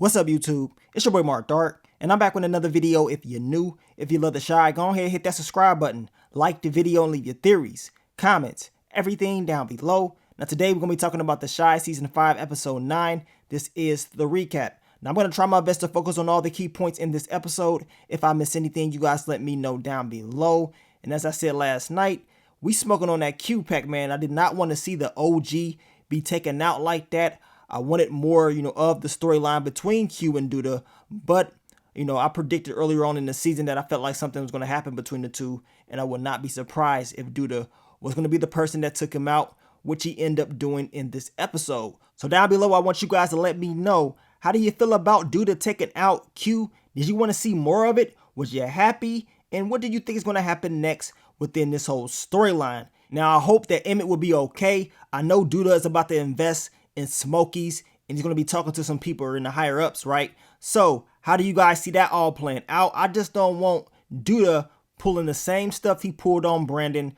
What's up, YouTube? It's your boy Mark Dark, and I'm back with another video. If you're new, if you love the Shy, go ahead and hit that subscribe button, like the video, and leave your theories, comments, everything down below. Now today we're going to be talking about the Shy Season 5, Episode 9. This is the recap. Now I'm going to try my best to focus on all the key points in this episode. If I miss anything, you guys let me know down below. And as I said last night, we smoking on that Q pack, man. I did not want to see the OG be taken out like that. I wanted more, of the storyline between Q and DTa, but, I predicted earlier on in the season that I felt like something was going to happen between the two, and I would not be surprised if DTa was going to be the person that took him out, which he ended up doing in this episode. So down below, I want you guys to let me know, how do you feel about DTa taking out Q? Did you want to see more of it? Was you happy? And what do you think is going to happen next within this whole storyline? Now, I hope that Emmett will be okay. I know DTa is about to invest in Smokies, and he's going to be talking to some people in the higher ups, right? So how do you guys see that all playing out? I just don't want DTa pulling the same stuff he pulled on Brandon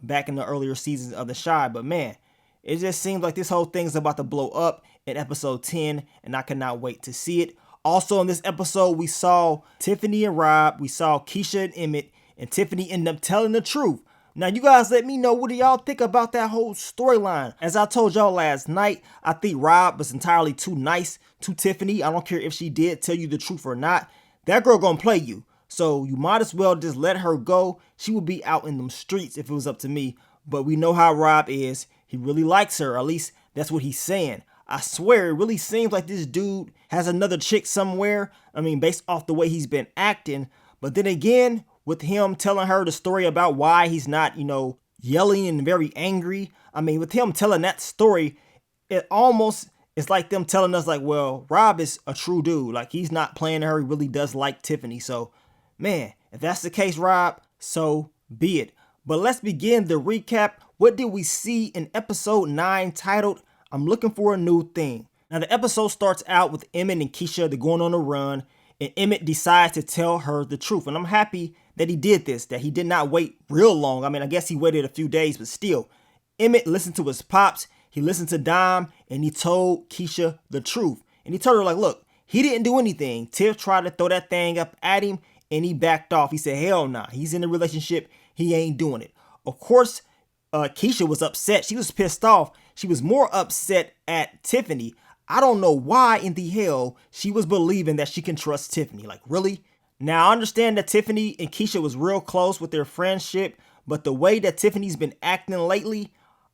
back in the earlier seasons of the Shy. But man, it just seems like this whole thing's about to blow up in episode 10, and I cannot wait to see it. Also in this episode, we saw Tiffany and Rob, we saw Keisha and Emmett, and Tiffany ended up telling the truth. Now, you guys let me know, what do y'all think about that whole storyline? As I told y'all last night, I think Rob was entirely too nice to Tiffany. I don't care if she did tell you the truth or not. That girl gonna play you. So you might as well just let her go. She would be out in them streets if it was up to me. But we know how Rob is. He really likes her. At least that's what he's saying. I swear, it really seems like this dude has another chick somewhere. I mean, based off the way he's been acting. But then again, with him telling her the story about why he's not, yelling and very angry. I mean, with him telling that story, it almost is like them telling us like, well, Rob is a true dude. Like, he's not playing her. He really does like Tiffany. So, man, if that's the case, Rob, so be it. But let's begin the recap. What did we see in episode 9 titled, I'm Looking for a New Thing? Now, the episode starts out with Emmett and Keisha. They're going on a run. And Emmett decides to tell her the truth. And I'm happy that he did this, that he did not wait real long. I mean, I guess he waited a few days, but still. Emmett listened to his pops. He listened to Dom, and he told Keisha the truth. And he told her, like, look, he didn't do anything. Tiff tried to throw that thing up at him, and he backed off. He said, hell nah. He's in a relationship. He ain't doing it. Of course, Keisha was upset. She was pissed off. She was more upset at Tiffany. I don't know why in the hell she was believing that she can trust Tiffany. Like, really? Now, I understand that Tiffany and Keisha was real close with their friendship, but the way that Tiffany's been acting lately,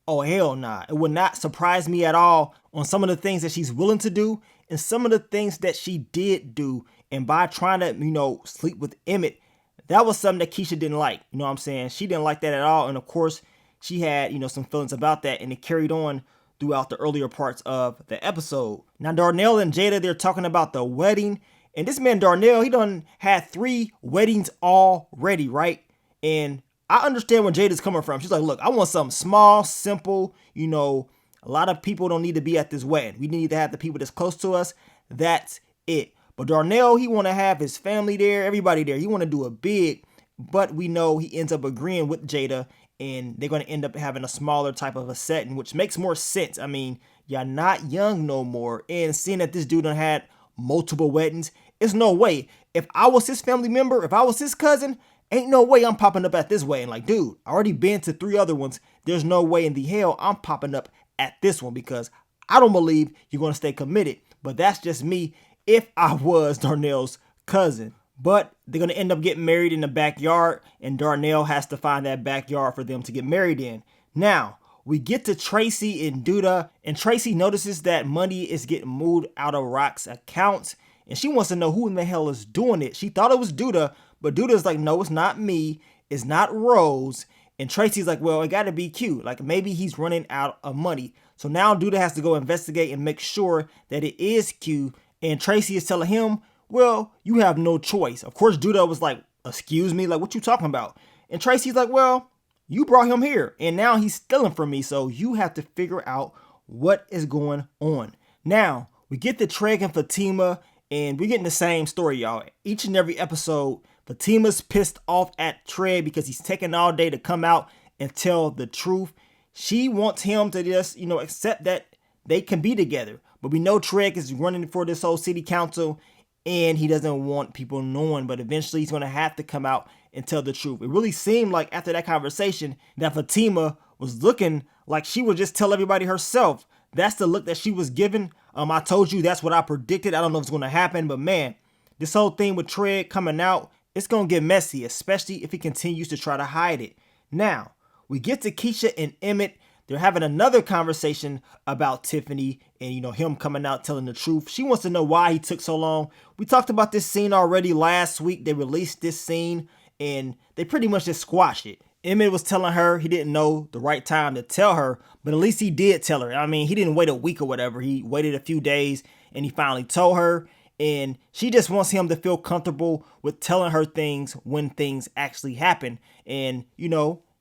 oh, hell nah. It would not surprise me at all on some of the things that she's willing to do and some of the things that she did do. And by trying to, sleep with Emmett, that was something that Keisha didn't like. You know what I'm saying? She didn't like that at all. And of course, she had, some feelings about that, and it carried on throughout the earlier parts of the episode. Now, Darnell and Jada, they're talking about the wedding. And this man, Darnell, he done had 3 weddings already, right? And I understand where Jada's coming from. She's like, look, I want something small, simple. A lot of people don't need to be at this wedding. We need to have the people that's close to us. That's it. But Darnell, he want to have his family there, everybody there. He want to do it big. But we know he ends up agreeing with Jada, and they're going to end up having a smaller type of a setting, which makes more sense. I mean, y'all not young no more. And seeing that this dude done had multiple weddings, it's no way. If I was his family member, if I was his cousin, ain't no way I'm popping up at this wedding. Like, dude, I already been to 3 other ones. There's no way in the hell I'm popping up at this one, because I don't believe you're going to stay committed. But that's just me if I was Darnell's cousin. But they're going to end up getting married in the backyard, and Darnell has to find that backyard for them to get married in. Now, we get to Tracy and DTa, and Tracy notices that money is getting moved out of Rock's accounts, and she wants to know who in the hell is doing it. She thought it was DTa, but DTa's like, no, it's not me. It's not Rose. And Tracy's like, well, it got to be Q. Like, maybe he's running out of money. So now DTa has to go investigate and make sure that it is Q, and Tracy is telling him, well, you have no choice. Of course, DTa was like, excuse me, like, what you talking about? And Tracy's like, well, you brought him here, and now he's stealing from me, so you have to figure out what is going on. Now, we get to Treg and Fatima, and we're getting the same story, y'all. Each and every episode, Fatima's pissed off at Treg because he's taking all day to come out and tell the truth. She wants him to just, accept that they can be together. But we know Treg is running for this whole city council, and he doesn't want people knowing, but eventually he's going to have to come out and tell the truth. It really seemed like after that conversation that Fatima was looking like she would just tell everybody herself. That's the look that she was given. I told you that's what I predicted. I don't know if it's going to happen, but man, this whole thing with Treg coming out, it's going to get messy, especially if he continues to try to hide it. Now, we get to Keisha and Emmett. They're having another conversation about Tiffany and, him coming out telling the truth. She wants to know why he took so long. We talked about this scene already last week. They released this scene and they pretty much just squashed it. Emmett was telling her he didn't know the right time to tell her, but at least he did tell her. I mean, he didn't wait a week or whatever. He waited a few days and he finally told her. And she just wants him to feel comfortable with telling her things when things actually happen. And,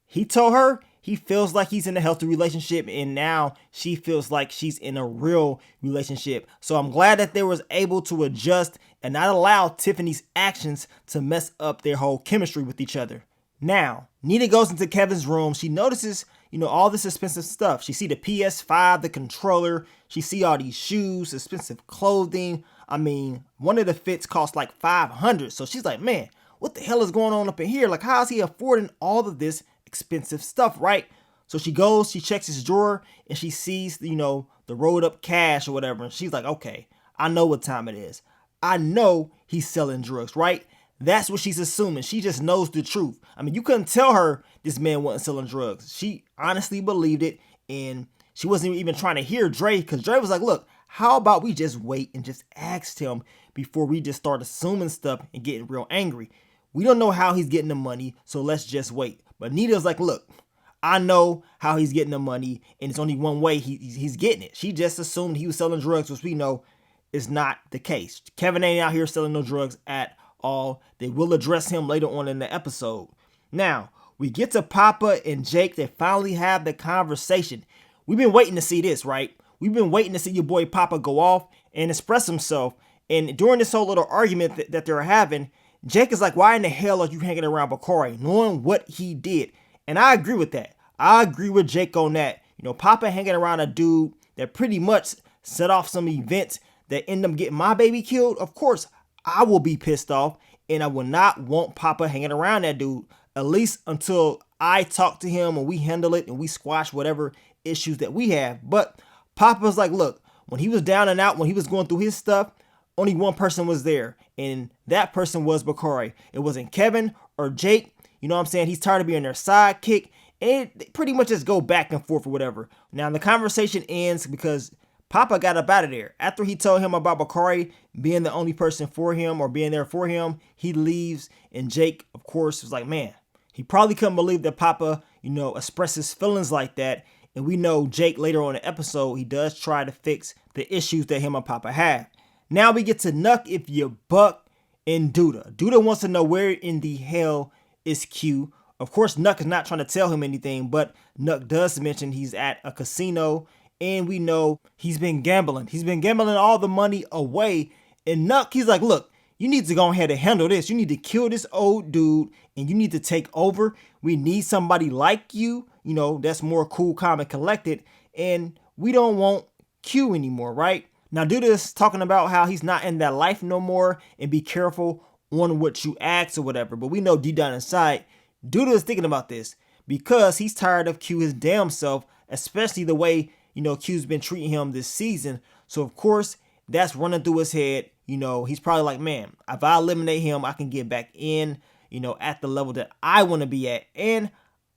he told her he feels like he's in a healthy relationship, and now she feels like she's in a real relationship. So I'm glad that they was able to adjust and not allow Tiffany's actions to mess up their whole chemistry with each other. Now, Nita goes into Kevin's room. She notices, all this expensive stuff. She see the PS5, the controller. She see all these shoes, expensive clothing. I mean, one of the fits cost like $500. So she's like, man, what the hell is going on up in here? Like, how is he affording all of this expensive stuff, right? So she goes, she checks his drawer, and she sees, the rolled up cash or whatever. And she's like, okay, I know what time it is. I know he's selling drugs, right? That's what she's assuming. She just knows the truth. I mean, you couldn't tell her this man wasn't selling drugs. She honestly believed it, and she wasn't even trying to hear Dre, because Dre was like, look, how about we just wait and just ask him before we just start assuming stuff and getting real angry. We don't know how he's getting the money, so let's just wait. But Nita's like, look, I know how he's getting the money, and it's only one way he's getting it. She just assumed he was selling drugs, which we know is not the case. Kevin ain't out here selling no drugs at all. They will address him later on in the episode. Now, we get to Papa and Jake. They finally have the conversation. We've been waiting to see this, right? We've been waiting to see your boy Papa go off and express himself. And during this whole little argument that they're having, Jake is like, why in the hell are you hanging around Bakari, knowing what he did? And I agree with that. I agree with Jake on that. Papa hanging around a dude that pretty much set off some events that end up getting my baby killed. Of course, I will be pissed off, and I will not want Papa hanging around that dude, at least until I talk to him and we handle it and we squash whatever issues that we have. But Papa's like, look, when he was down and out, when he was going through his stuff, only one person was there, and that person was Bakari. It wasn't Kevin or Jake. You know what I'm saying? He's tired of being their sidekick, and they pretty much just go back and forth or whatever. Now, the conversation ends because Papa got up out of there. After he told him about Bakari being the only person for him or being there for him, he leaves, and Jake, of course, was like, man, he probably couldn't believe that Papa, expresses feelings like that. And we know Jake later on in the episode, he does try to fix the issues that him and Papa have. Now we get to Nuck If You Buck and DTa. DTa wants to know where in the hell is Q. Of course, Nuck is not trying to tell him anything, but Nuck does mention he's at a casino, and we know he's been gambling. He's been gambling all the money away. And Nuck, he's like, look, you need to go ahead and handle this. You need to kill this old dude, and you need to take over. We need somebody like you, that's more cool, calm, and collected. And we don't want Q anymore, right? Now, DTa is talking about how he's not in that life no more, and be careful on what you ask or whatever. But we know deep down inside, DTa is thinking about this because he's tired of Q his damn self, especially the way, Q's been treating him this season. So, of course, that's running through his head. He's probably like, man, if I eliminate him, I can get back in, at the level that I want to be at. And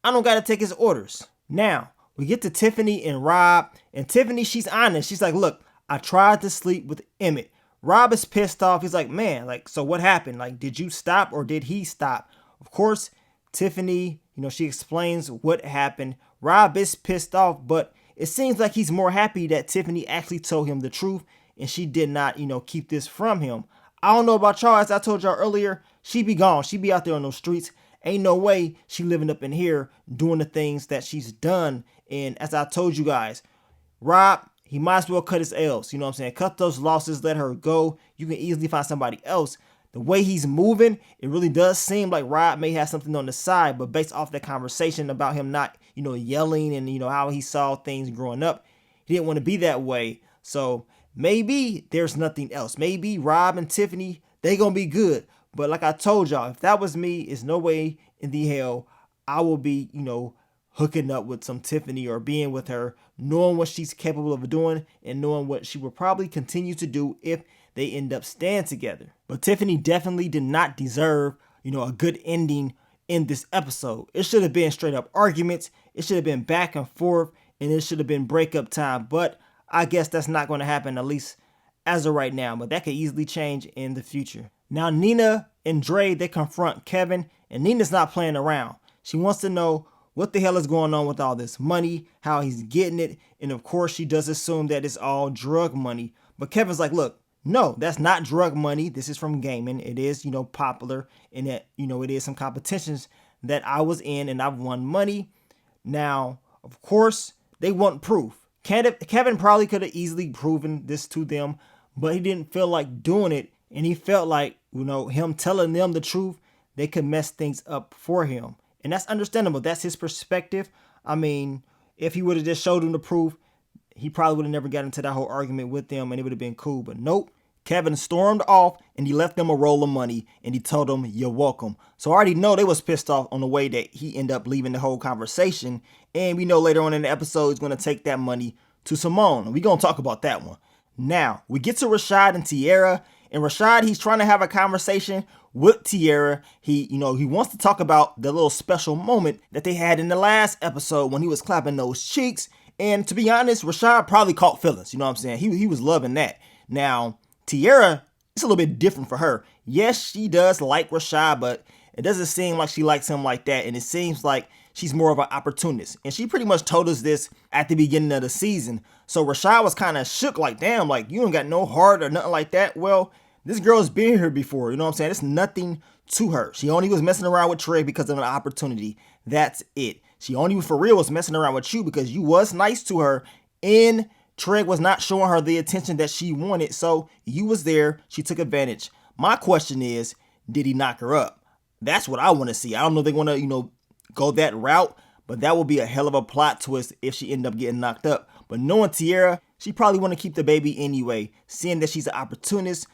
I don't got to take his orders. Now, we get to Tiffany and Rob. And Tiffany, she's honest. She's like, look, I tried to sleep with Emmett. Rob is pissed off. He's like, man, so what happened? Did you stop or did he stop? Of course, Tiffany, she explains what happened. Rob is pissed off, but it seems like he's more happy that Tiffany actually told him the truth and she did not, keep this from him. I don't know about y'all. As I told y'all earlier, she be gone. She be out there on those streets. Ain't no way she living up in here doing the things that she's done. And as I told you guys, Rob, he might as well cut his L's. Cut those losses, let her go. You can easily find somebody else. The way he's moving, it really does seem like Rob may have something on the side, but based off that conversation about him not, yelling and, how he saw things growing up, he didn't want to be that way. So maybe there's nothing else. Maybe Rob and Tiffany, they gonna be good. But like I told y'all, if that was me, it's no way in the hell I will be, hooking up with some Tiffany or being with her, knowing what she's capable of doing and knowing what she will probably continue to do if they end up staying together. But Tiffany definitely did not deserve, a good ending in this episode. It should have been straight up arguments. It should have been back and forth, and it should have been breakup time. But I guess that's not going to happen, at least as of right now. But that could easily change in the future. Now, Nina and Dre, they confront Kevin, and Nina's not playing around. She wants to know what the hell is going on with all this money, how he's getting it, and of course she does assume that it's all drug money. But Kevin's like, look, no, that's not drug money. This is from gaming. It is, popular, and that, it is some competitions that I was in and I've won money. Now, of course, they want proof. Kevin probably could have easily proven this to them, but he didn't feel like doing it, and he felt like, him telling them the truth, they could mess things up for him. And that's understandable. That's his perspective. I mean, if he would have just showed them the proof, he probably would have never got into that whole argument with them and it would have been cool. But nope, Kevin stormed off and he left them a roll of money and he told them, you're welcome. So I already know they was pissed off on the way that he ended up leaving the whole conversation. And we know later on in the episode, he's going to take that money to Simone. We're going to talk about that one. Now, we get to Rashad and Tiara. And Rashad, he's trying to have a conversation with Tiara. He wants to talk about the little special moment that they had in the last episode when he was clapping those cheeks. And to be honest, Rashad probably caught feelings. You know what I'm saying? He was loving that. Now, Tiara, it's a little bit different for her. Yes, she does like Rashad, but it doesn't seem like she likes him like that. And it seems like she's more of an opportunist. And she pretty much told us this at the beginning of the season. So Rashad was kind of shook, like, damn, like, you don't got no heart or nothing like that. Well, this girl's been here before, you know what I'm saying? It's nothing to her. She only was messing around with Trey because of an opportunity. That's it. She only for real was messing around with you because you was nice to her and Trey was not showing her the attention that she wanted. So you was there. She took advantage. My question is, did he knock her up? That's what I want to see. I don't know if they want to, go that route, but that would be a hell of a plot twist if she ended up getting knocked up. But knowing Tiara, she probably want to keep the baby anyway, seeing that she's an opportunist.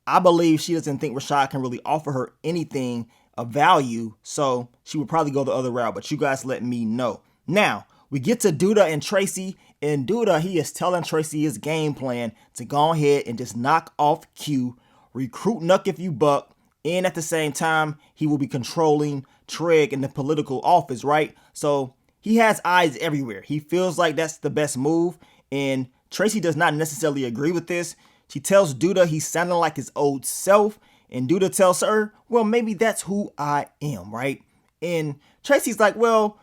I believe she doesn't think Rashad can really offer her anything of value, so she would probably go the other route, but you guys let me know. Now, we get to DTa and Tracy, and DTa, he is telling Tracy his game plan to go ahead and just knock off Q, recruit Nuck if you buck, and at the same time, he will be controlling Treg in the political office, right? So he has eyes everywhere. He feels like that's the best move, and Tracy does not necessarily agree with this. She tells DTa he's sounding like his old self, and DTa tells her, well, maybe that's who I am, right? And Tracy's like, well,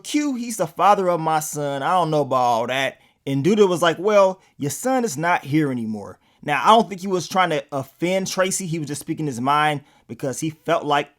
Q, he's the father of my son. I don't know about all that. And DTa was like, well, your son is not here anymore. Now, I don't think he was trying to offend Tracy. He was just speaking his mind because he felt like,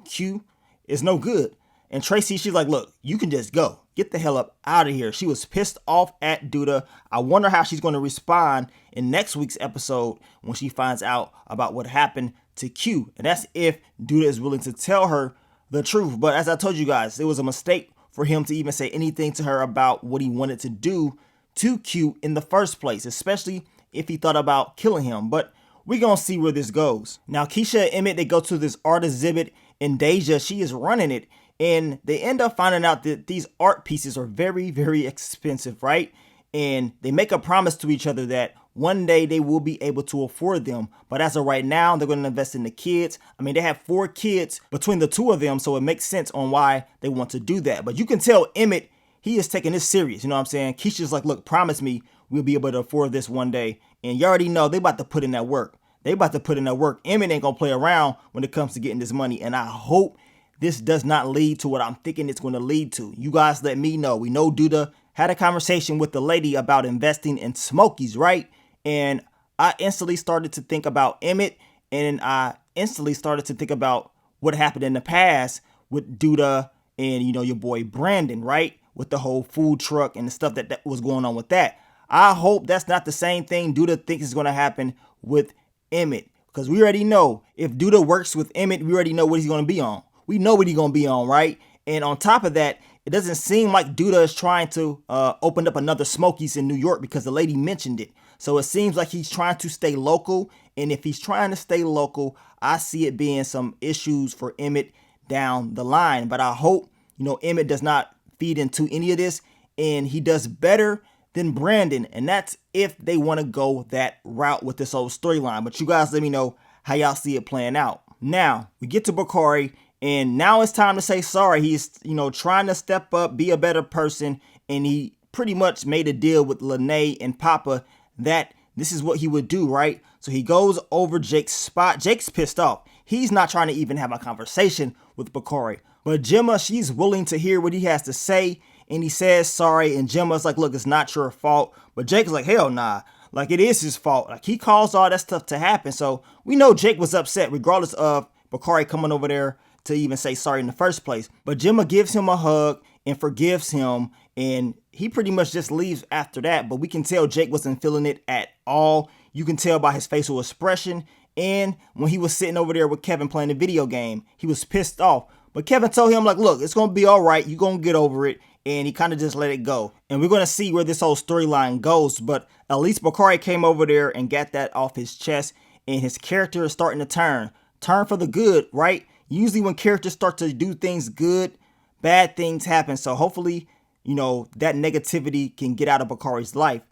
Q is no good. And Tracy, she's like, look, you can just go. Get the hell up out of here. She was pissed off at DTa. I wonder how she's going to respond in next week's episode when she finds out about what happened to Q. And that's if DTa is willing to tell her the truth. But as I told you guys, it was a mistake for him to even say anything to her about what he wanted to do to Q in the first place, especially if he thought about killing him. But we're going to see where this goes. Now, Keisha and Emmett, they go to this art exhibit, and Deja, she is running it. And they end up finding out that these art pieces are very, very expensive, right? And they make a promise to each other that one day they will be able to afford them. But as of right now, they're going to invest in the kids. I mean, they have 4 kids between the 2 of them, so it makes sense on why they want to do that. But you can tell Emmett, he is taking this serious. You know what I'm saying? Keisha's like, look, promise me we'll be able to afford this one day. And you already know they about to put in that work. They about to put in that work. Emmett ain't going to play around when it comes to getting this money. And I hope this does not lead to what I'm thinking it's going to lead to. You guys let me know. We know DTa had a conversation with the lady about investing in Smokies, right? And I instantly started to think about Emmett, and I instantly started to think about what happened in the past with DTa and, your boy Brandon, right? With the whole food truck and the stuff that was going on with that. I hope that's not the same thing DTa thinks is going to happen with Emmett, because we already know if DTa works with Emmett, we already know what he's going to be on. We know what he's going to be on, right? And on top of that, it doesn't seem like DTa is trying to open up another Smokies in New York because the lady mentioned it. So it seems like he's trying to stay local. And if he's trying to stay local, I see it being some issues for Emmett down the line. But I hope, Emmett does not feed into any of this and he does better than Brandon. And that's if they want to go that route with this whole storyline. But you guys let me know how y'all see it playing out. Now, we get to Bakari, and now it's time to say sorry. He's, trying to step up, be a better person, and he pretty much made a deal with Lynnea and Papa that this is what he would do, right? So he goes over Jake's spot. Jake's pissed off. He's not trying to even have a conversation with Bakari. But Gemma, she's willing to hear what he has to say, and he says sorry, and Gemma's like, look, it's not your fault. But Jake is like, hell nah. Like, it is his fault. Like, he caused all that stuff to happen. So we know Jake was upset regardless of Bakari coming over there to even say sorry in the first place. But Gemma gives him a hug and forgives him, and he pretty much just leaves after that. But we can tell Jake wasn't feeling it at all. You can tell by his facial expression. And when he was sitting over there with Kevin playing the video game, he was pissed off. But Kevin told him, like, look, it's going to be all right. You're going to get over it. And he kind of just let it go. And we're going to see where this whole storyline goes. But at least Bakari came over there and got that off his chest. And his character is starting to turn. Turn for the good, right? Usually when characters start to do things good, bad things happen. So hopefully, that negativity can get out of Bakari's life.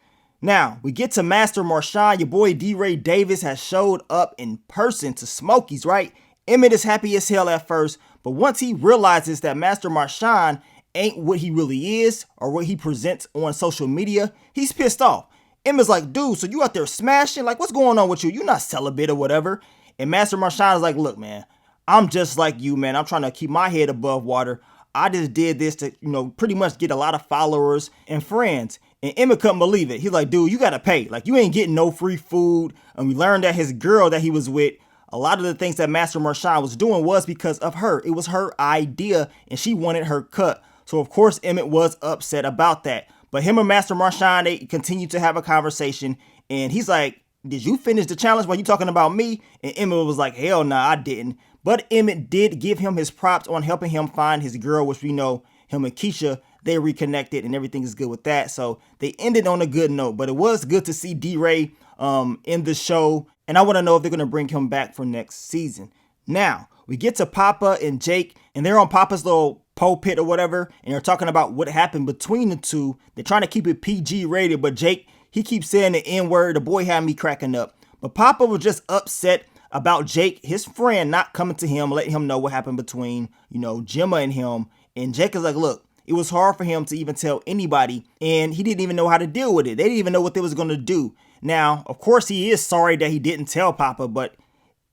Now, we get to Master Marshawn. Your boy D-Ray Davis has showed up in person to Smokey's, right? Emmett is happy as hell at first. But once he realizes that Master Marshawn ain't what he really is or what he presents on social media, he's pissed off. Emma's like, dude, so you out there smashing? Like, what's going on with you? You're not celibate or whatever. And Master Marshawn is like, look, man, I'm just like you, man. I'm trying to keep my head above water. I just did this to, pretty much get a lot of followers and friends. And Emmett couldn't believe it. He's like, dude, you got to pay. Like, you ain't getting no free food. And we learned that his girl that he was with, a lot of the things that Master Marshawn was doing was because of her. It was her idea and she wanted her cut. So, of course, Emmett was upset about that. But him and Master Marshawn, they continued to have a conversation. And he's like, did you finish the challenge while you talking about me? And Emmett was like, hell nah, I didn't. But Emmett did give him his props on helping him find his girl, which we know him and Keisha, they reconnected and everything is good with that. So they ended on a good note. But it was good to see D-Ray in the show. And I want to know if they're going to bring him back for next season. Now, we get to Papa and Jake, and they're on Papa's little pulpit or whatever, and they're talking about what happened between the two. They're trying to keep it PG rated, but Jake, he keeps saying the N-word. The boy had me cracking up. But Papa was just upset about Jake, his friend, not coming to him, letting him know what happened between, Gemma and him. And Jake is like, look, it was hard for him to even tell anybody, and he didn't even know how to deal with it. They didn't even know what they was going to do. Now, of course, he is sorry that he didn't tell Papa, but,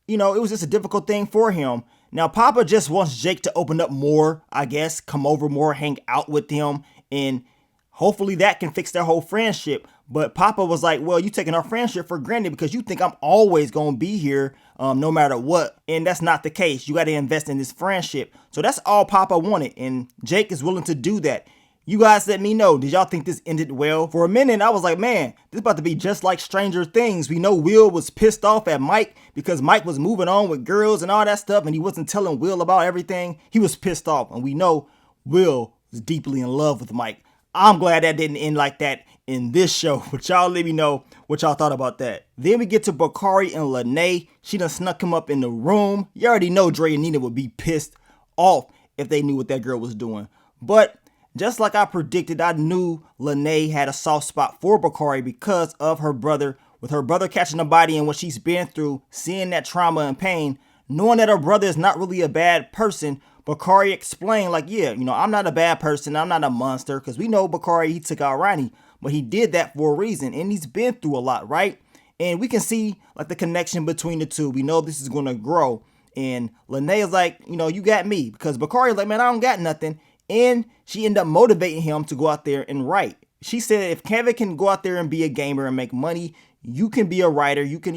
it was just a difficult thing for him. Now, Papa just wants Jake to open up more, I guess, come over more, hang out with him, and hopefully that can fix their whole friendship. But Papa was like, well, you taking our friendship for granted because you think I'm always going to be here no matter what. And that's not the case. You got to invest in this friendship. So that's all Papa wanted. And Jake is willing to do that. You guys let me know. Did y'all think this ended well? For a minute, I was like, man, this is about to be just like Stranger Things. We know Will was pissed off at Mike because Mike was moving on with girls and all that stuff. And he wasn't telling Will about everything. He was pissed off. And we know Will was deeply in love with Mike. I'm glad that didn't end like that in this show. But y'all let me know what y'all thought about that. Then we get to Bakari and Lynnea. She done snuck him up in the room. You already know Dre and Nina would be pissed off if they knew what that girl was doing. But just like I predicted, I knew Lynnea had a soft spot for Bakari because of her brother. With her brother catching the body and what she's been through, seeing that trauma and pain, knowing that her brother is not really a bad person, Bakari explained like, yeah, I'm not a bad person. I'm not a monster. Because we know Bakari, he took out Ronnie. But he did that for a reason. And he's been through a lot, right? And we can see like the connection between the two. We know this is going to grow. And Lynnea's like, you got me. Because Bakari's like, man, I don't got nothing. And she ended up motivating him to go out there and write. She said, if Kevin can go out there and be a gamer and make money, you can be a writer. You can,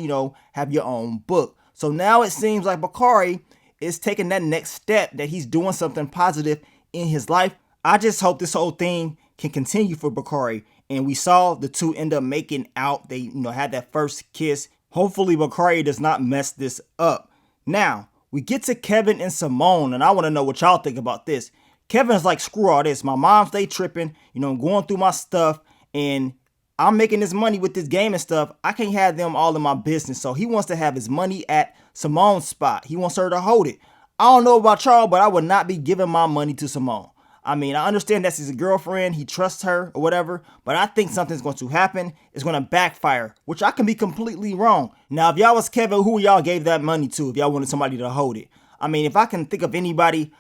have your own book. So now it seems like Bakari is taking that next step, that he's doing something positive in his life. I just hope this whole thing can continue for Bakari. And we saw the two end up making out. They, had that first kiss. Hopefully Bakari does not mess this up. Now, we get to Kevin and Simone, and I want to know what y'all think about this. Kevin's like, screw all this. My mom's, they tripping, going through my stuff. And I'm making this money with this game and stuff. I can't have them all in my business. So he wants to have his money at Simone's spot. He wants her to hold it. I don't know about y'all, but I would not be giving my money to Simone. I mean, I understand that's his girlfriend. He trusts her or whatever, but I think something's going to happen. It's going to backfire, which I can be completely wrong. Now, if y'all was Kevin, who y'all gave that money to if y'all wanted somebody to hold it? I mean, if I can think of anybody,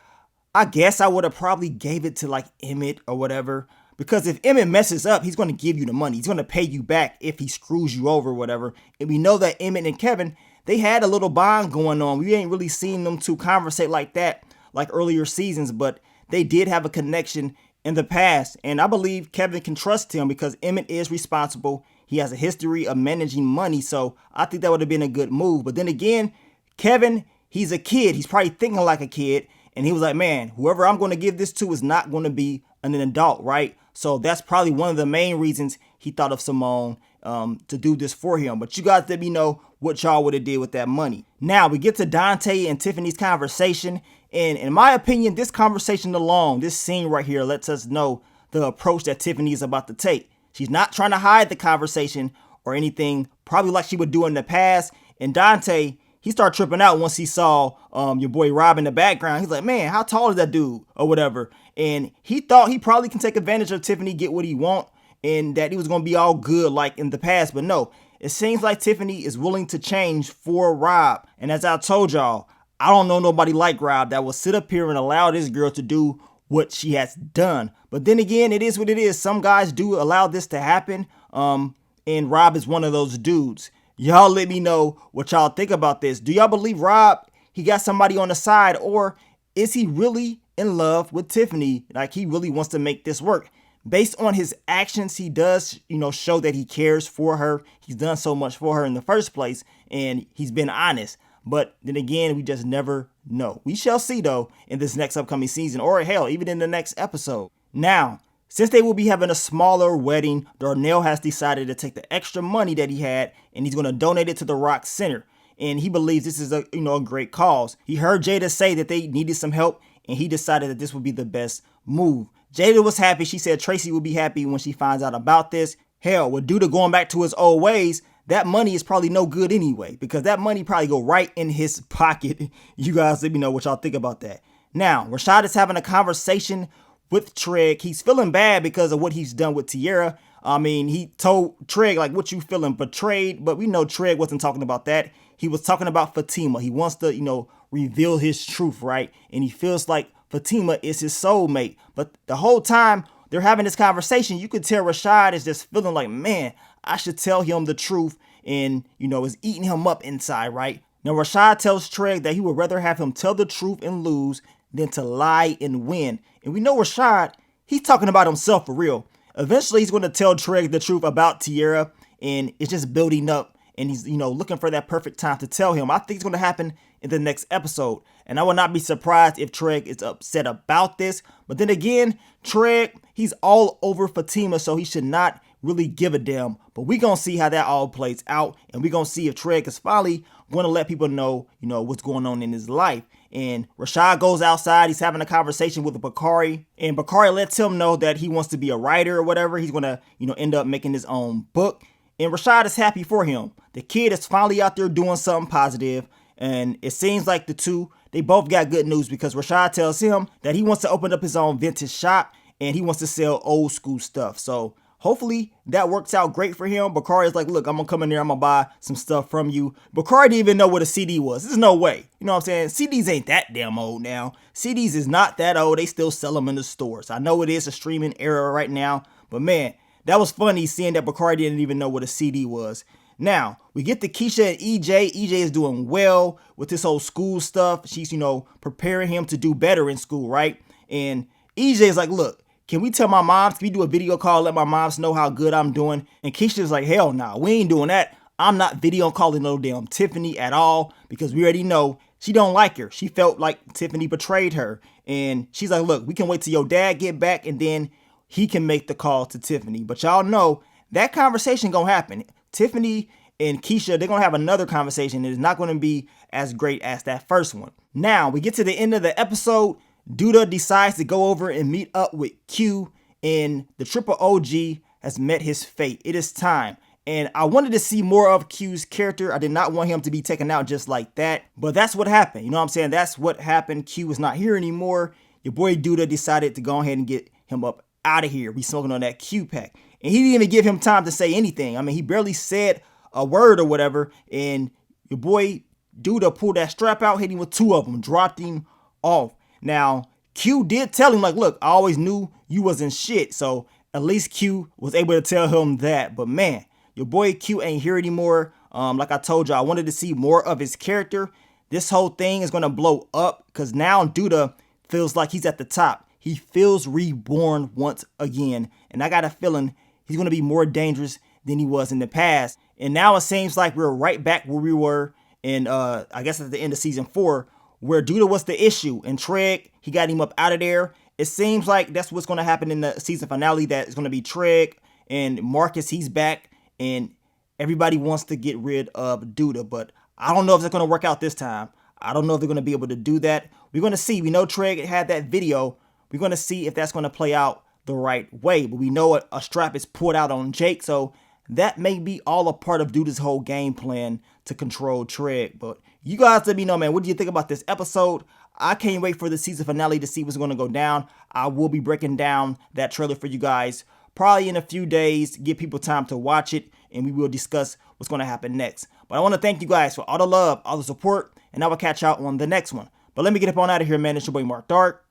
I guess I would have probably gave it to like Emmett or whatever. Because if Emmett messes up, he's going to give you the money. He's going to pay you back if he screws you over or whatever. And we know that Emmett and Kevin, they had a little bond going on. We ain't really seen them two conversate like that like earlier seasons, but they did have a connection in the past. And I believe Kevin can trust him because Emmett is responsible. He has a history of managing money. So I think that would have been a good move. But then again, Kevin, he's a kid. He's probably thinking like a kid. And he was like, man, whoever I'm going to give this to is not going to be an adult, right? So that's probably one of the main reasons he thought of Simone to do this for him. But you guys let me know what y'all would have did with that money. Now we get to Dante and Tiffany's conversation. And in my opinion, this conversation alone, this scene right here lets us know the approach that Tiffany is about to take. She's not trying to hide the conversation or anything, probably like she would do in the past. And Dante, he started tripping out once he saw your boy Rob in the background. He's like, man, how tall is that dude or whatever? And he thought he probably can take advantage of Tiffany, get what he want, and that he was going to be all good like in the past. But no, it seems like Tiffany is willing to change for Rob. And as I told y'all, I don't know nobody like Rob that will sit up here and allow this girl to do what she has done. But then again, it is what it is. Some guys do allow this to happen. And Rob is one of those dudes. Y'all let me know what y'all think about this. Do y'all believe Rob, he got somebody on the side, or is he really in love with Tiffany? Like he really wants to make this work. Based on his actions, he does, show that he cares for her. He's done so much for her in the first place, and he's been honest. But then again, we just never know. We shall see, though, in this next upcoming season, or hell, even in the next episode. Now, since they will be having a smaller wedding, Darnell has decided to take the extra money that he had, and he's going to donate it to the Rock Center. And he believes this is a great cause. He heard Jada say that they needed some help, and he decided that this would be the best move. Jada was happy. She said Tracy will be happy when she finds out about this. Hell, with Duda going back to his old ways, that money is probably no good anyway, because that money probably go right in his pocket. You guys let me know what y'all think about that. Now, Rashad is having a conversation with Treg. He's feeling bad because of what he's done with Tiara. I mean, he told Treg, like, what you feeling betrayed? But we know Treg wasn't talking about that. He was talking about Fatima. He wants to, reveal his truth, right? And he feels like Fatima is his soulmate. But the whole time they're having this conversation, you could tell Rashad is just feeling like, man, I should tell him the truth, and, is eating him up inside, right? Now, Rashad tells Treg that he would rather have him tell the truth and lose than to lie and win. And we know Rashad, he's talking about himself for real. Eventually, he's going to tell Treg the truth about Tiara, and it's just building up, and he's, looking for that perfect time to tell him. I think it's going to happen in the next episode, and I will not be surprised if Treg is upset about this. But then again, Treg, he's all over Fatima, so he should not really give a damn. But we gonna see how that all plays out, and we gonna see if Treg is finally gonna let people know, what's going on in his life. And Rashad goes outside. He's having a conversation with Bakari, and Bakari lets him know that he wants to be a writer or whatever. He's gonna, end up making his own book. And Rashad is happy for him. The kid is finally out there doing something positive, and it seems like the two, they both got good news, because Rashad tells him that he wants to open up his own vintage shop, and he wants to sell old school stuff. So hopefully that works out great for him. Bakari is like, look, I'm going to come in there. I'm going to buy some stuff from you. Bakari didn't even know what a CD was. There's no way. You know what I'm saying? CDs ain't that damn old now. CDs is not that old. They still sell them in the stores. I know it is a streaming era right now, but man, that was funny seeing that Bakari didn't even know what a CD was. Now, we get to Keisha and EJ. EJ is doing well with this whole school stuff. She's, preparing him to do better in school, right? And EJ is like, look, can we tell my moms? Can we do a video call, let my moms know how good I'm doing? And Keisha's like, hell no, we ain't doing that. I'm not video calling no damn Tiffany at all, because we already know she don't like her. She felt like Tiffany betrayed her. And she's like, look, we can wait till your dad get back, and then he can make the call to Tiffany. But y'all know that conversation gonna happen. Tiffany and Keisha, they're gonna have another conversation. It's not gonna be as great as that first one. Now, we get to the end of the episode. Duda decides to go over and meet up with Q, and the Triple OG has met his fate. It is time. And I wanted to see more of Q's character. I did not want him to be taken out just like that. But that's what happened. You know what I'm saying? That's what happened. Q is not here anymore. Your boy DTa decided to go ahead and get him up out of here. We smoking on that Q pack. And he didn't even give him time to say anything. I mean, he barely said a word or whatever. And your boy DTa pulled that strap out, hit him with 2 of them, dropped him off. Now, Q did tell him, like, look, I always knew you wasn't shit. So at least Q was able to tell him that. But man, your boy Q ain't here anymore. Like I told you, I wanted to see more of his character. This whole thing is going to blow up because now DTa feels like he's at the top. He feels reborn once again. And I got a feeling he's going to be more dangerous than he was in the past. And now it seems like we're right back where we were in, I guess at the end of season 4, where DTa was the issue. And Treg, he got him up out of there. It seems like that's what's going to happen in the season finale. That it's going to be Treg and Marcus, he's back. And everybody wants to get rid of DTa. But I don't know if it's going to work out this time. I don't know if they're going to be able to do that. We're going to see. We know Treg had that video. We're going to see if that's going to play out the right way. But we know a strap is pulled out on Jake. So that may be all a part of DTa's whole game plan to control Treg. But you guys let me know, man. What do you think about this episode? I can't wait for the season finale to see what's going to go down. I will be breaking down that trailer for you guys probably in a few days. Give people time to watch it. And we will discuss what's going to happen next. But I want to thank you guys for all the love, all the support. And I will catch y'all on the next one. But let me get up on out of here, man. It's your boy Mark Dark.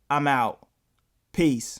I'm out. Peace.